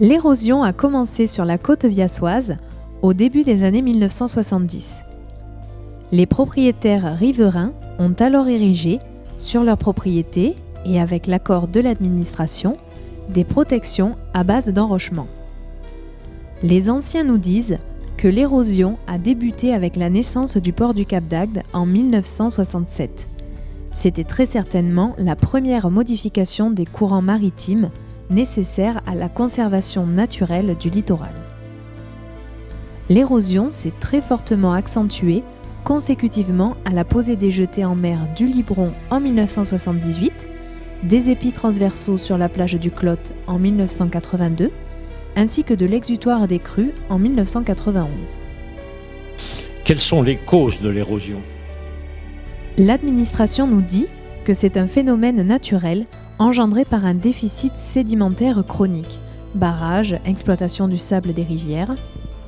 L'érosion a commencé sur la côte viassoise au début des années 1970. Les propriétaires riverains ont alors érigé, sur leurs propriétés et avec l'accord de l'administration, des protections à base d'enrochement. Les anciens nous disent que l'érosion a débuté avec la naissance du port du Cap d'Agde en 1967. C'était très certainement la première modification des courants maritimes nécessaire à la conservation naturelle du littoral. L'érosion s'est très fortement accentuée consécutivement à la posée des jetés en mer du Libron en 1978, des épis transversaux sur la plage du Clotte en 1982, ainsi que de l'exutoire des crues en 1991. Quelles sont les causes de l'érosion ? L'administration nous dit que c'est un phénomène naturel engendré par un déficit sédimentaire chronique, barrages, exploitation du sable des rivières.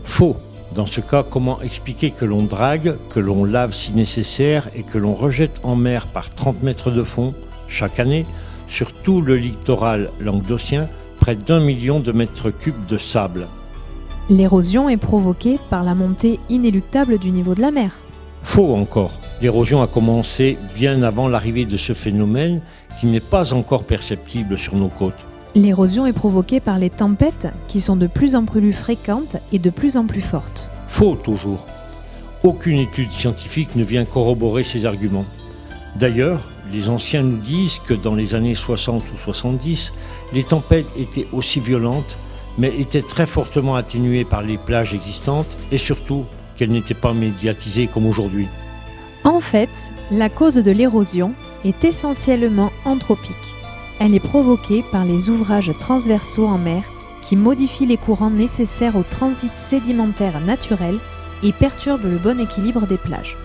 Faux. Dans ce cas, comment expliquer que l'on drague, que l'on lave si nécessaire et que l'on rejette en mer par 30 mètres de fond chaque année sur tout le littoral languedocien près d'1 million de mètres cubes de sable ? L'érosion est provoquée par la montée inéluctable du niveau de la mer. Faux encore. L'érosion a commencé bien avant l'arrivée de ce phénomène qui n'est pas encore perceptible sur nos côtes. L'érosion est provoquée par les tempêtes qui sont de plus en plus fréquentes et de plus en plus fortes. Faux toujours. Aucune étude scientifique ne vient corroborer ces arguments. D'ailleurs, les anciens nous disent que dans les années 60 ou 70, les tempêtes étaient aussi violentes, mais étaient très fortement atténuées par les plages existantes et surtout qu'elles n'étaient pas médiatisées comme aujourd'hui. En fait, la cause de l'érosion est essentiellement anthropique. Elle est provoquée par les ouvrages transversaux en mer qui modifient les courants nécessaires au transit sédimentaire naturel et perturbent le bon équilibre des plages.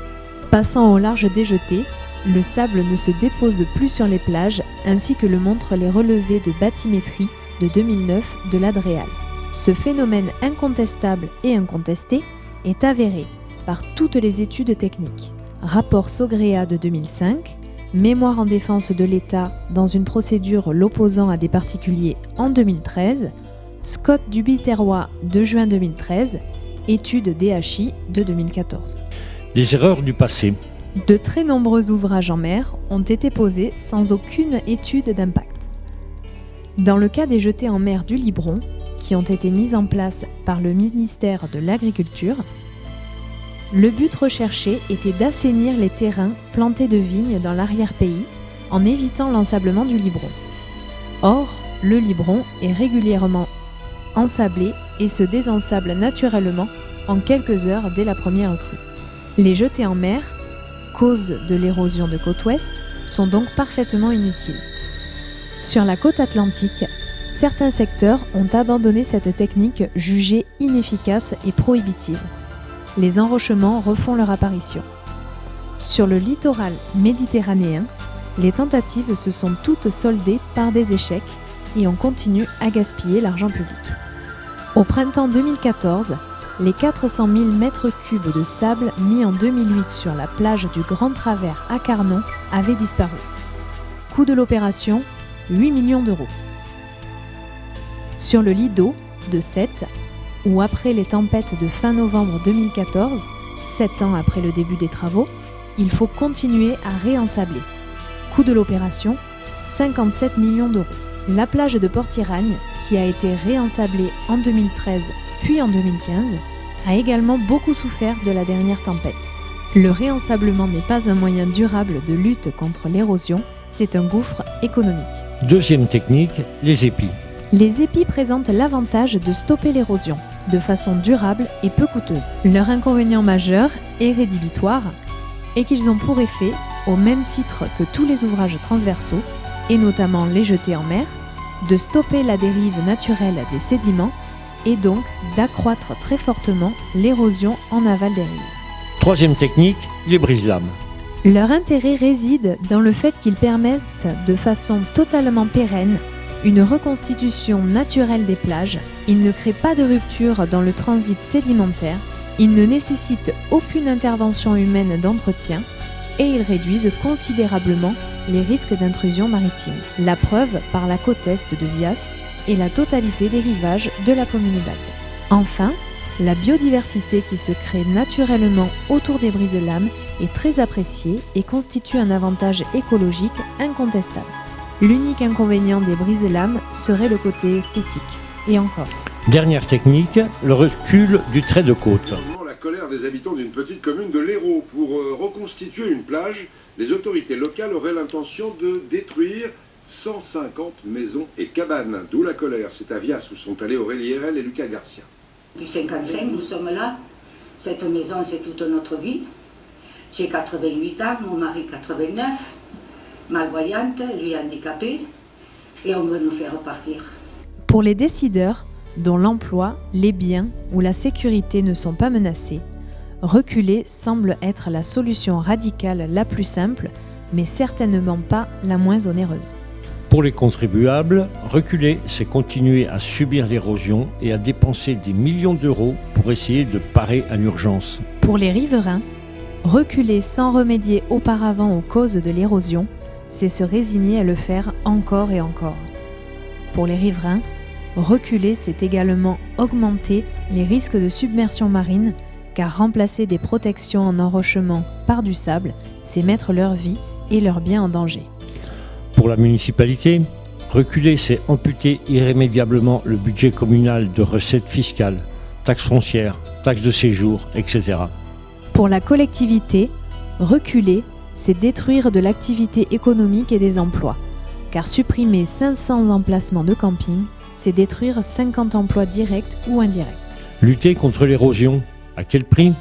Passant au large des jetées, le sable ne se dépose plus sur les plages, ainsi que le montrent les relevés de bathymétrie de 2009 de l'Adréal. Ce phénomène incontestable et incontesté est avéré par toutes les études techniques. Rapport Sogrea de 2005, Mémoire en défense de l'État dans une procédure l'opposant à des particuliers en 2013, Scott Dubiterrois de juin 2013, étude DHI de 2014. Les erreurs du passé. De très nombreux ouvrages en mer ont été posés sans aucune étude d'impact. Dans le cas des jetées en mer du Libron, qui ont été mises en place par le ministère de l'Agriculture, le but recherché était d'assainir les terrains plantés de vignes dans l'arrière-pays en évitant l'ensablement du Libron. Or, le Libron est régulièrement ensablé et se désensable naturellement en quelques heures dès la première crue. Les jetées en mer, cause de l'érosion de côte ouest, sont donc parfaitement inutiles. Sur la côte atlantique, certains secteurs ont abandonné cette technique jugée inefficace et prohibitive. Les enrochements refont leur apparition. Sur le littoral méditerranéen, les tentatives se sont toutes soldées par des échecs et on continue à gaspiller l'argent public. Au printemps 2014, les 400 000 mètres cubes de sable mis en 2008 sur la plage du Grand Travers à Carnon avaient disparu. Coût de l'opération, 8 millions d'euros. Sur le Lido de Sète, où après les tempêtes de fin novembre 2014, 7 ans après le début des travaux, il faut continuer à réensabler. Coût de l'opération, 57 millions d'euros. La plage de Port-Iragne, qui a été réensablée en 2013 puis en 2015, a également beaucoup souffert de la dernière tempête. Le réensablement n'est pas un moyen durable de lutte contre l'érosion, c'est un gouffre économique. Deuxième technique, les épis. Les épis présentent l'avantage de stopper l'érosion, de façon durable et peu coûteuse. Leur inconvénient majeur et rédhibitoire est qu'ils ont pour effet, au même titre que tous les ouvrages transversaux, et notamment les jetées en mer, de stopper la dérive naturelle des sédiments et donc d'accroître très fortement l'érosion en aval des rives. Troisième technique, les brise-lames. Leur intérêt réside dans le fait qu'ils permettent de façon totalement pérenne une reconstitution naturelle des plages. Ils ne créent pas de rupture dans le transit sédimentaire, ils ne nécessitent aucune intervention humaine d'entretien et ils réduisent considérablement les risques d'intrusion maritime. La preuve par la côte est de Vias, et la totalité des rivages de la commune d'Agde. Enfin, la biodiversité qui se crée naturellement autour des brise-lames est très appréciée et constitue un avantage écologique incontestable. L'unique inconvénient des brise-lames serait le côté esthétique. Et encore. Dernière technique, le recul du trait de côte. La colère des habitants d'une petite commune de l'Hérault. Pour reconstituer une plage, les autorités locales auraient l'intention de détruire 150 maisons et cabanes. D'où la colère. C'est à Vias où sont allés Aurélie Hérel et Lucas Garcia. Depuis 1955, nous sommes là. Cette maison, c'est toute notre vie. J'ai 88 ans, mon mari 89, malvoyante, lui handicapé, et on veut nous faire repartir. Pour les décideurs, dont l'emploi, les biens ou la sécurité ne sont pas menacés, reculer semble être la solution radicale la plus simple, mais certainement pas la moins onéreuse. Pour les contribuables, reculer, c'est continuer à subir l'érosion et à dépenser des millions d'euros pour essayer de parer à l'urgence. Pour les riverains, reculer sans remédier auparavant aux causes de l'érosion, c'est se résigner à le faire encore et encore. Pour les riverains, reculer, c'est également augmenter les risques de submersion marine, car remplacer des protections en enrochement par du sable, c'est mettre leur vie et leurs biens en danger. Pour la municipalité, reculer, c'est amputer irrémédiablement le budget communal de recettes fiscales, taxes foncières, taxes de séjour, etc. Pour la collectivité, reculer, c'est détruire de l'activité économique et des emplois, car supprimer 500 emplacements de camping, c'est détruire 50 emplois directs ou indirects. Lutter contre l'érosion, à quel prix ?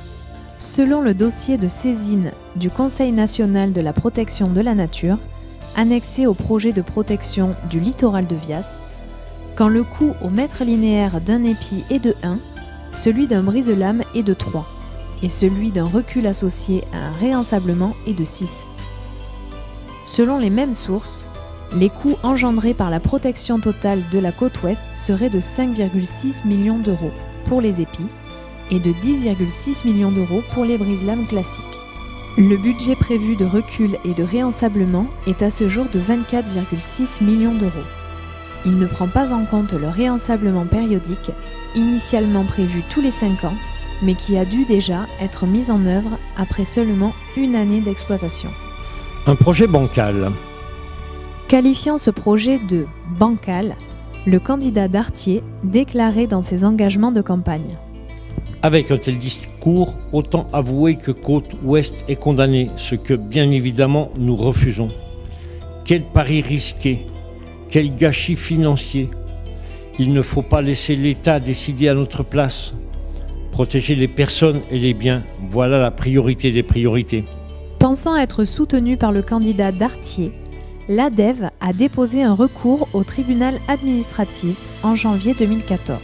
Selon le dossier de saisine du Conseil national de la protection de la nature, annexé au projet de protection du littoral de Vias, quand le coût au mètre linéaire d'un épi est de 1, celui d'un brise-lame est de 3, et celui d'un recul associé à un réensablement est de 6. Selon les mêmes sources, les coûts engendrés par la protection totale de la côte ouest seraient de 5,6 millions d'euros pour les épis et de 10,6 millions d'euros pour les brise-lames classiques. Le budget prévu de recul et de réensablement est à ce jour de 24,6 millions d'euros. Il ne prend pas en compte le réensablement périodique, initialement prévu tous les 5 ans, mais qui a dû déjà être mis en œuvre après seulement une année d'exploitation. Un projet bancal. Qualifiant ce projet de « bancal », le candidat Dartier déclarait dans ses engagements de campagne. Avec un tel discours, autant avouer que Côte Ouest est condamnée, ce que bien évidemment nous refusons. Quel pari risqué, quel gâchis financier. Il ne faut pas laisser l'État décider à notre place. Protéger les personnes et les biens, voilà la priorité des priorités. Pensant être soutenu par le candidat Dartier, l'ADEV a déposé un recours au tribunal administratif en janvier 2014.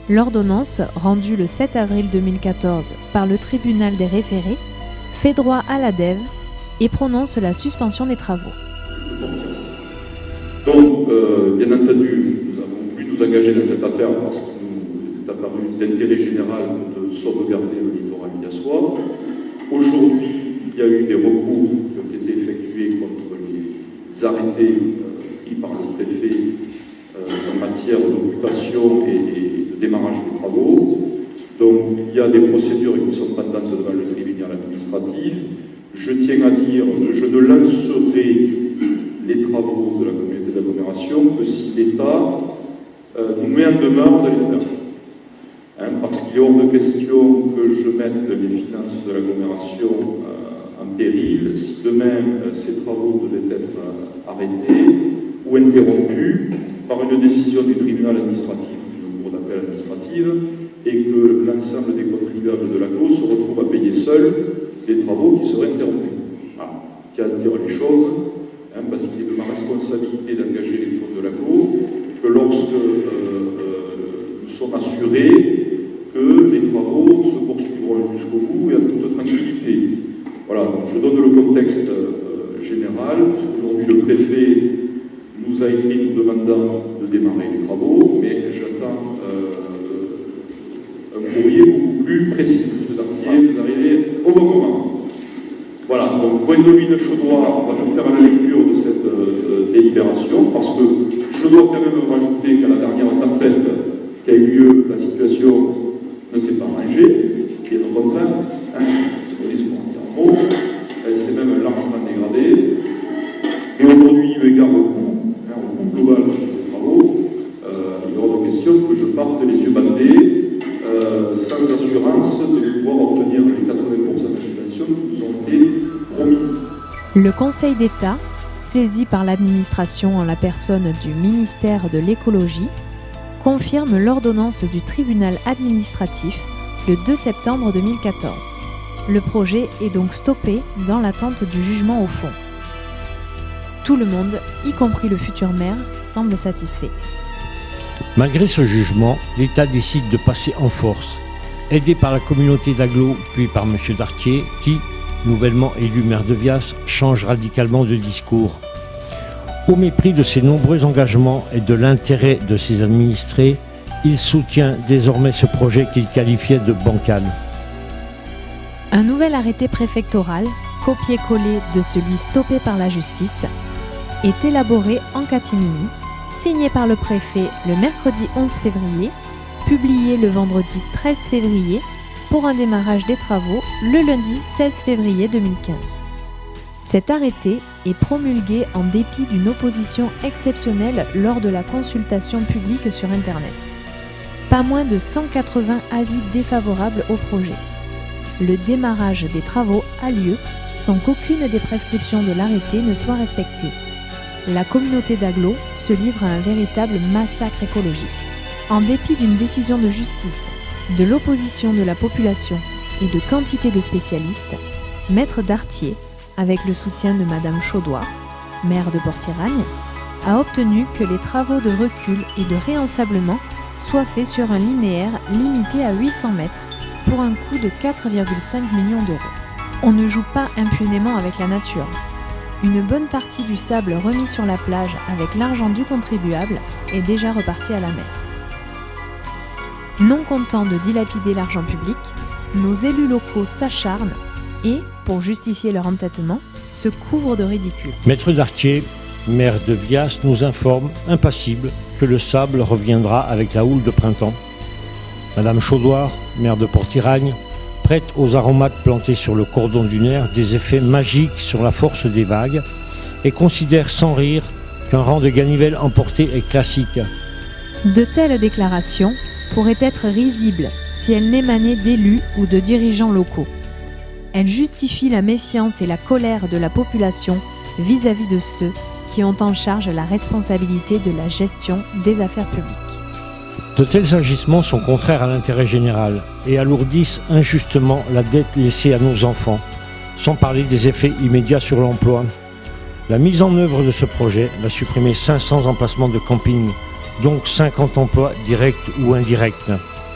L'ordonnance, rendue le 7 avril 2014 par le tribunal des référés, fait droit à l'ADEV et prononce la suspension des travaux. Donc, bien entendu, nous avons pu nous engager dans cette affaire parce qu'il nous est apparu d'intérêt général de sauvegarder le littoral viasois. Aujourd'hui, il y a eu des recours qui ont été effectués contre les arrêtés pris par le préfet en matière d'occupation et de démarrage des travaux. Donc, il y a des procédures qui sont pendantes devant le tribunal administratif. Je tiens à dire que je ne lancerai les travaux de la communauté d'agglomération que si l'État nous met en demeure de les faire. Parce qu'il est hors de question que je mette les finances de l'agglomération en péril si demain ces travaux devaient être arrêtés ou interrompus par une décision du tribunal administratif, du cour d'appel administrative, et que l'ensemble des contribuables de l'AGLO se retrouvent à payer seuls des travaux qui seraient interrompus. Voilà, qu'à dire les choses, parce qu'il est de ma responsabilité d'engager les fonds de l'AGLO, que lorsque nous sommes assurés que les travaux se poursuivront jusqu'au bout et en toute tranquillité. Voilà, donc je donne le contexte général, parce qu'aujourd'hui le préfet nous a écrit nous demandant de démarrer les travaux, mais j'attends un courrier beaucoup plus précis. Vous arrivez au bon moment. Voilà, donc Gwendoline Chaudoir va nous faire la lecture de cette délibération, parce que je dois quand même rajouter qu'à la dernière tempête qui a eu lieu, la situation ne s'est pas arrangée, et au contraire, elle s'est même largement dégradée. Et aujourd'hui, eu égard au coût global de ces travaux, il est hors de question que je parte les yeux bandés, sans assurance de pouvoir obtenir les 80% de subventions qui nous ont été promises. Le Conseil d'État, saisi par l'administration en la personne du ministère de l'Écologie, confirme l'ordonnance du tribunal administratif le 2 septembre 2014. Le projet est donc stoppé dans l'attente du jugement au fond. Tout le monde, y compris le futur maire, semble satisfait. Malgré ce jugement, l'État décide de passer en force, aidé par la communauté d'Aglo puis par M. Dartier qui, nouvellement élu maire de Vias, change radicalement de discours. Au mépris de ses nombreux engagements et de l'intérêt de ses administrés, il soutient désormais ce projet qu'il qualifiait de bancal. Un nouvel arrêté préfectoral, copié-collé de celui stoppé par la justice, est élaboré en catimini, signé par le préfet le mercredi 11 février, publié le vendredi 13 février, pour un démarrage des travaux le lundi 16 février 2015. Cet arrêté est promulgué en dépit d'une opposition exceptionnelle lors de la consultation publique sur Internet. Pas moins de 180 avis défavorables au projet. Le démarrage des travaux a lieu sans qu'aucune des prescriptions de l'arrêté ne soit respectée. La communauté d'Aglo se livre à un véritable massacre écologique. En dépit d'une décision de justice, de l'opposition de la population et de quantité de spécialistes, Maître Dartier, avec le soutien de Madame Chaudoir, maire de Port-Tiragne, a obtenu que les travaux de recul et de réensablement soient faits sur un linéaire limité à 800 mètres pour un coût de 4,5 millions d'euros. On ne joue pas impunément avec la nature. Une bonne partie du sable remis sur la plage avec l'argent du contribuable est déjà reparti à la mer. Non contents de dilapider l'argent public, nos élus locaux s'acharnent et, pour justifier leur entêtement, se couvrent de ridicule. Maître Dartier, maire de Vias, nous informe, impassible, que le sable reviendra avec la houle de printemps. Madame Chaudoir, maire de Port-Tiragne, prête aux aromates plantés sur le cordon dunaire des effets magiques sur la force des vagues et considère sans rire qu'un rang de ganivelle emporté est classique. De telles déclarations pourraient être risibles si elles n'émanaient d'élus ou de dirigeants locaux. Elles justifient la méfiance et la colère de la population vis-à-vis de ceux qui ont en charge la responsabilité de la gestion des affaires publiques. De tels agissements sont contraires à l'intérêt général et alourdissent injustement la dette laissée à nos enfants, sans parler des effets immédiats sur l'emploi. La mise en œuvre de ce projet va supprimer 500 emplacements de camping, donc 50 emplois directs ou indirects.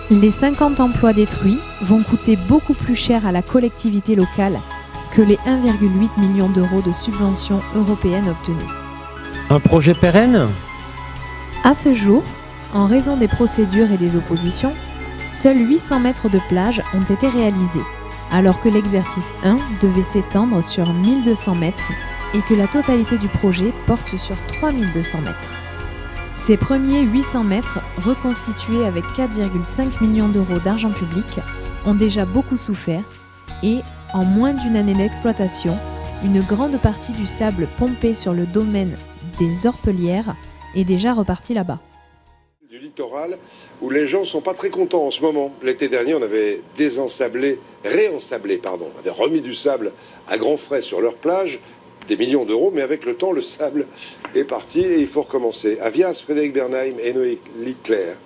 Les 50 emplois détruits vont coûter beaucoup plus cher à la collectivité locale que les 1,8 million d'euros de subventions européennes obtenues. Un projet pérenne ? À ce jour, en raison des procédures et des oppositions, seuls 800 mètres de plage ont été réalisés, alors que l'exercice 1 devait s'étendre sur 1200 mètres et que la totalité du projet porte sur 3200 mètres. Ces premiers 800 mètres, reconstitués avec 4,5 millions d'euros d'argent public, ont déjà beaucoup souffert et, en moins d'une année d'exploitation, une grande partie du sable pompé sur le domaine des Orpelières est déjà reparti là-bas. Du littoral où les gens ne sont pas très contents en ce moment. L'été dernier, on avait réensablé, on avait remis du sable à grands frais sur leur plage, des millions d'euros, mais avec le temps, le sable est parti et il faut recommencer. À Vias, Frédéric Bernheim et Noé Liclair.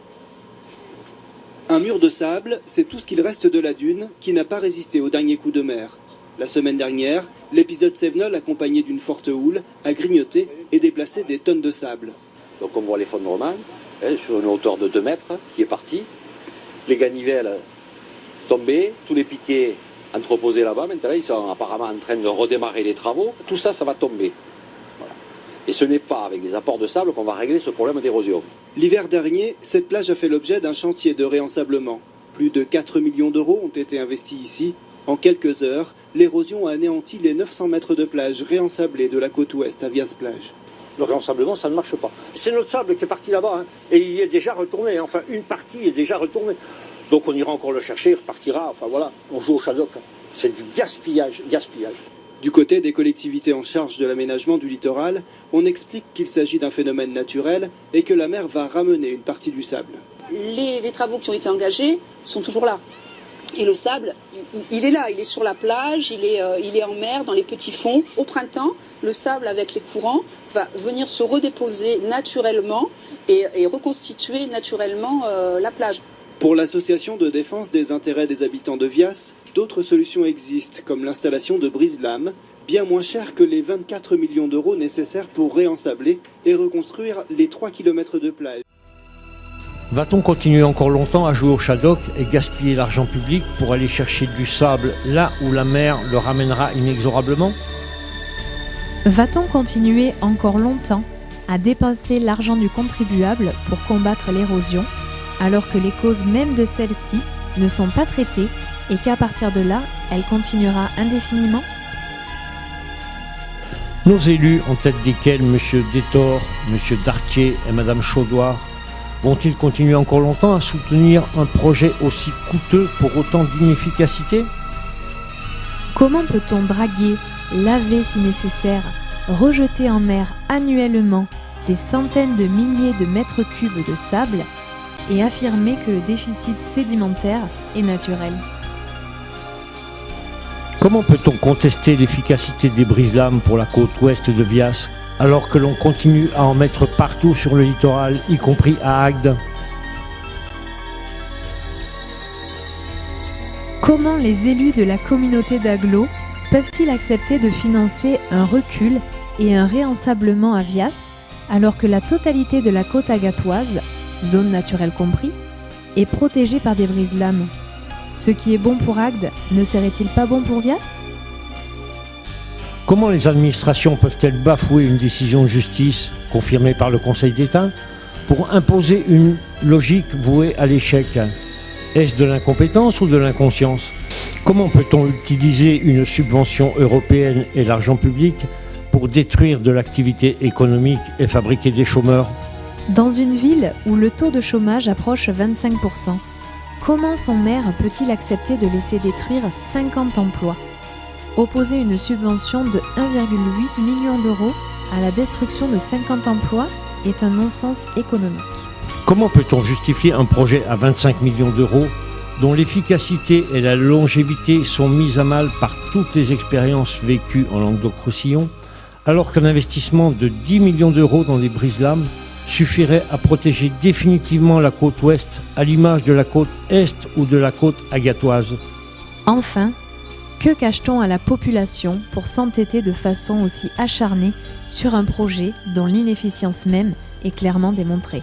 Un mur de sable, c'est tout ce qu'il reste de la dune qui n'a pas résisté au dernier coup de mer. La semaine dernière, l'épisode Sévenol, accompagné d'une forte houle, a grignoté et déplacé des tonnes de sable. Donc on voit l'effondrement sur une hauteur de 2 mètres qui est parti. Les ganivelles tombées, tous les piquets entreposés là-bas. Maintenant, ils sont apparemment en train de redémarrer les travaux. Tout ça, ça va tomber. Voilà. Et ce n'est pas avec des apports de sable qu'on va régler ce problème d'érosion. L'hiver dernier, cette plage a fait l'objet d'un chantier de réensablement. Plus de 4 millions d'euros ont été investis ici. En quelques heures, l'érosion a anéanti les 900 mètres de plage réensablée de la côte ouest à Vias-Plage. le réensablement, ça ne marche pas. C'est notre sable qui est parti là-bas, hein, et il y est déjà retourné, hein, enfin une partie est déjà retournée. Donc on ira encore le chercher, il repartira, enfin voilà, on joue au Shadok. C'est du gaspillage. Du côté des collectivités en charge de l'aménagement du littoral, on explique qu'il s'agit d'un phénomène naturel et que la mer va ramener une partie du sable. Les travaux qui ont été engagés sont toujours là. Et le sable, il est là, il est sur la plage, il est en mer, dans les petits fonds. Au printemps, le sable avec les courants va venir se redéposer naturellement et reconstituer naturellement la plage. Pour l'association de défense des intérêts des habitants de Vias, d'autres solutions existent, comme l'installation de brise-lames, bien moins chères que les 24 millions d'euros nécessaires pour réensabler et reconstruire les 3 km de plage. Va-t-on continuer encore longtemps à jouer au Shadok et gaspiller l'argent public pour aller chercher du sable là où la mer le ramènera inexorablement? Va-t-on continuer encore longtemps à dépenser l'argent du contribuable pour combattre l'érosion, alors que les causes même de celle-ci ne sont pas traitées et qu'à partir de là, elle continuera indéfiniment? Nos élus, en tête desquels M. Détor, M. Dartier et Mme Chaudoir, vont-ils continuer encore longtemps à soutenir un projet aussi coûteux pour autant d'inefficacité? Comment peut-on draguer, laver si nécessaire, rejeter en mer annuellement des centaines de milliers de mètres cubes de sable et affirmer que le déficit sédimentaire est naturel? Comment peut-on contester l'efficacité des brise-lames pour la côte ouest de Vias, alors que l'on continue à en mettre partout sur le littoral, y compris à Agde? Comment les élus de la communauté d'Aglo peuvent-ils accepter de financer un recul et un réensablement à Vias, alors que la totalité de la côte agatoise, zone naturelle compris, est protégée par des brise-lames? Ce qui est bon pour Agde ne serait-il pas bon pour Vias? Comment les administrations peuvent-elles bafouer une décision de justice confirmée par le Conseil d'État pour imposer une logique vouée à l'échec? Est-ce de l'incompétence ou de l'inconscience? Comment peut-on utiliser une subvention européenne et l'argent public pour détruire de l'activité économique et fabriquer des chômeurs? Dans une ville où le taux de chômage approche 25%, comment son maire peut-il accepter de laisser détruire 50 emplois? Opposer une subvention de 1,8 million d'euros à la destruction de 50 emplois est un non-sens économique. Comment peut-on justifier un projet à 25 millions d'euros dont l'efficacité et la longévité sont mises à mal par toutes les expériences vécues en Languedoc-Roussillon, alors qu'un investissement de 10 millions d'euros dans des brise-lames suffirait à protéger définitivement la côte ouest, à l'image de la côte est ou de la côte agatoise? Enfin, que cache-t-on à la population pour s'entêter de façon aussi acharnée sur un projet dont l'inefficience même est clairement démontrée?